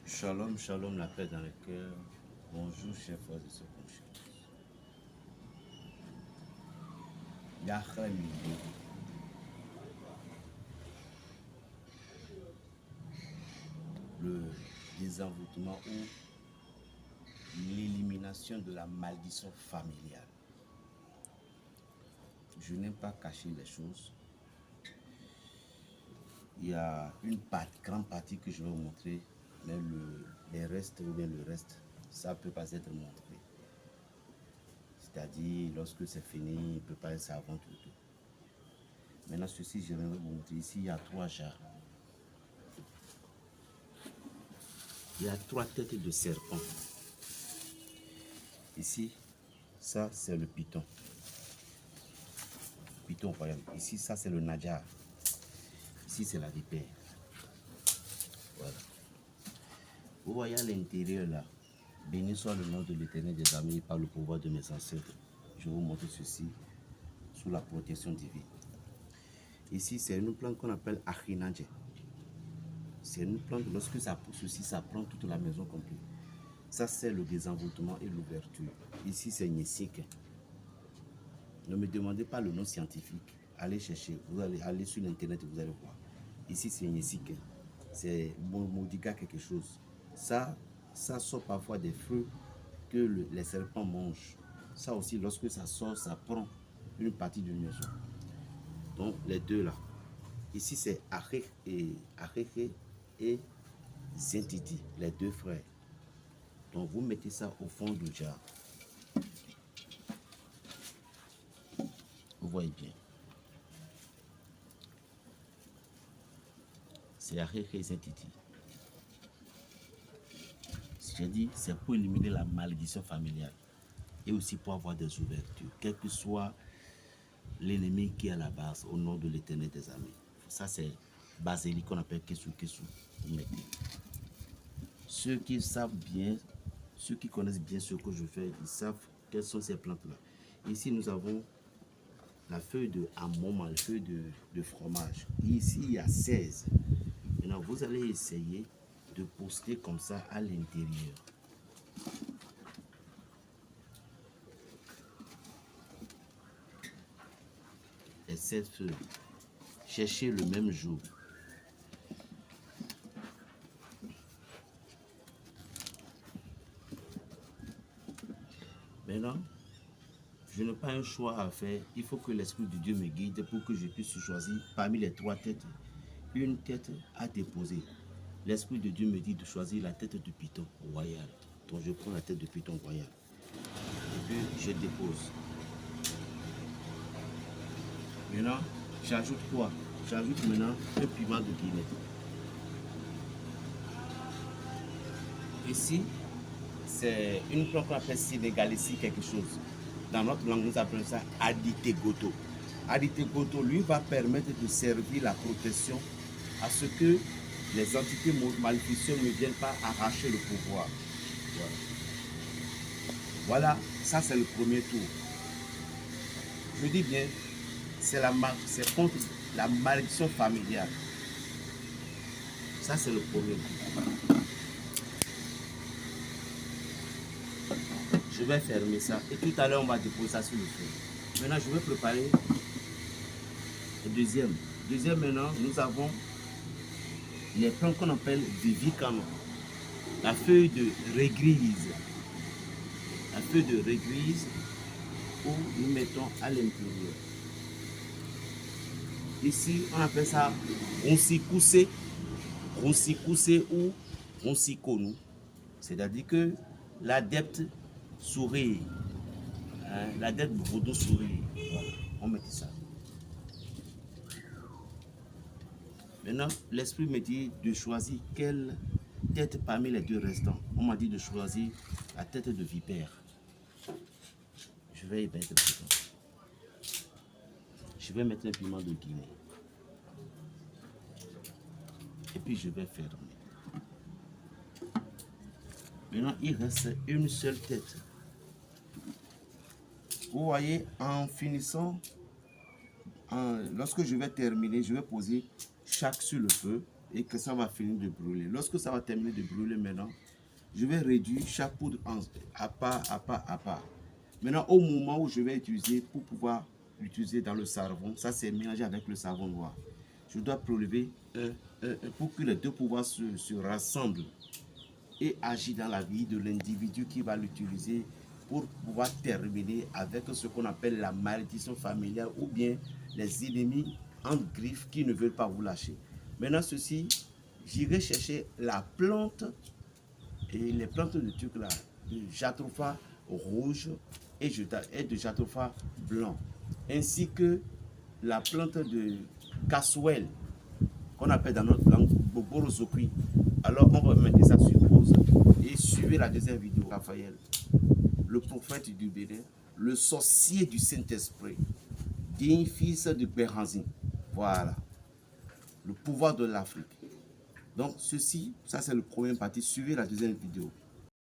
Shalom, shalom, la paix dans le cœur. Bonjour, chers frères et sœurs. Yahweh Midi. Le désenvoûtement ou l'élimination de la malédiction familiale. Je n'aime pas cacher les choses. Il y a une grande partie que je vais vous montrer, mais les restes ou bien le reste, ça ne peut pas être montré. C'est-à-dire, lorsque c'est fini, il ne peut pas être avant tout. Maintenant, ceci, je vais vous montrer. Ici, il y a 3 jarres. Il y a 3 têtes de serpent. Ici, ça, c'est le python. Python royal. Ici, ça, c'est le nadjar. Ici, c'est la vipère. Voilà. Vous voyez à l'intérieur, là, béni soit le nom de l'Éternel des armées par le pouvoir de mes ancêtres. Je vais vous montrer ceci sous la protection divine. Ici, c'est une plante qu'on appelle Achinadje. C'est une plante, lorsque ça pousse aussi, ça prend toute la maison complète. Ça, c'est le désenvoûtement et l'ouverture. Ici, c'est Nyesik. Ne me demandez pas le nom scientifique. Allez chercher. Vous allez aller sur l'internet et vous allez voir. Ici, c'est Nyesik. C'est Modiga quelque chose. Ça sort parfois des fruits que les serpents mangent. Ça aussi, lorsque ça sort, ça prend une partie d'une maison. Donc, les deux là. Ici, c'est Acheche et Zentiti, les deux frères. Donc, vous mettez ça au fond du jar. Vous voyez bien. C'est Acheche et Zentiti. J'ai dit, c'est pour éliminer la malédiction familiale et aussi pour avoir des ouvertures, quel que soit l'ennemi qui est à la base, au nom de l'Éternel des armées. Ça, c'est basilic qu'on appelle Kesu. Vous mettez. Ceux qui savent bien, ceux qui connaissent bien ce que je fais, ils savent quelles sont ces plantes-là. Ici, nous avons la feuille de amoma, la feuille de fromage. Ici, il y a 16. Maintenant, vous allez essayer de poster comme ça à l'intérieur. Les 16 feuilles. Cherchez le même jour. Maintenant, je n'ai pas un choix à faire. Il faut que l'Esprit de Dieu me guide pour que je puisse choisir parmi les 3 têtes, une tête à déposer. L'Esprit de Dieu me dit de choisir la tête de python royal. Donc je prends la tête de python royal. Et puis je dépose. Maintenant, j'ajoute quoi? J'ajoute maintenant un piment de Guinée. Ici, c'est une plante qu'on appelle sénégalicie quelque chose. Dans notre langue, nous appelons ça aditegoto. Aditegoto, lui, va permettre de servir la protection à ce que les entités maléficieuses ne viennent pas arracher le pouvoir. Voilà, ça c'est le premier tour. Je dis bien, c'est contre la malédiction familiale. Ça c'est le premier tour. Je vais fermer ça et tout à l'heure on va déposer ça sur le feu. Maintenant je vais préparer le deuxième. Deuxième maintenant, nous avons les plantes qu'on appelle vivicano. La feuille de régrise. La feuille de régrise où nous mettons à l'intérieur. Ici, on appelle ça ronsikoussé ou ronsikonu. C'est-à-dire que l'adepte sourit. Hein, l'adepte vaudou sourit. Voilà, on met ça. Maintenant, l'esprit me dit de choisir quelle tête parmi les 2 restants. On m'a dit de choisir la tête de vipère. Je vais y mettre un piment. Je vais mettre un piment de Guinée. Et puis je vais fermer. Maintenant, il reste une seule tête. Vous voyez, en finissant, lorsque je vais terminer, je vais poser chaque sur le feu. et que ça va finir de brûler. Lorsque ça va terminer de brûler maintenant, je vais réduire chaque poudre à pas, à pas, à pas. Maintenant, au moment où je vais utiliser pour pouvoir l'utiliser dans le savon, ça c'est mélangé avec le savon noir. Je dois prélever pour que les deux pouvoirs se rassemblent et agir dans la vie de l'individu qui va l'utiliser pour pouvoir terminer avec ce qu'on appelle la malédiction familiale ou bien les ennemis en griffe qui ne veulent pas vous lâcher. Maintenant, ceci, j'irai chercher la plante et les plantes de trucs là, de jatropha rouge et de jatropha blanc, ainsi que la plante de cassouel qu'on appelle dans notre langue Boborozokui. Alors on va mettre ça sur pause et suivez la deuxième vidéo. Raphaël, le prophète du Bénin, le sorcier du Saint-Esprit, digne fils de Béhanzin. Voilà, le pouvoir de l'Afrique. Donc ceci, ça c'est le premier parti. Suivez la deuxième vidéo.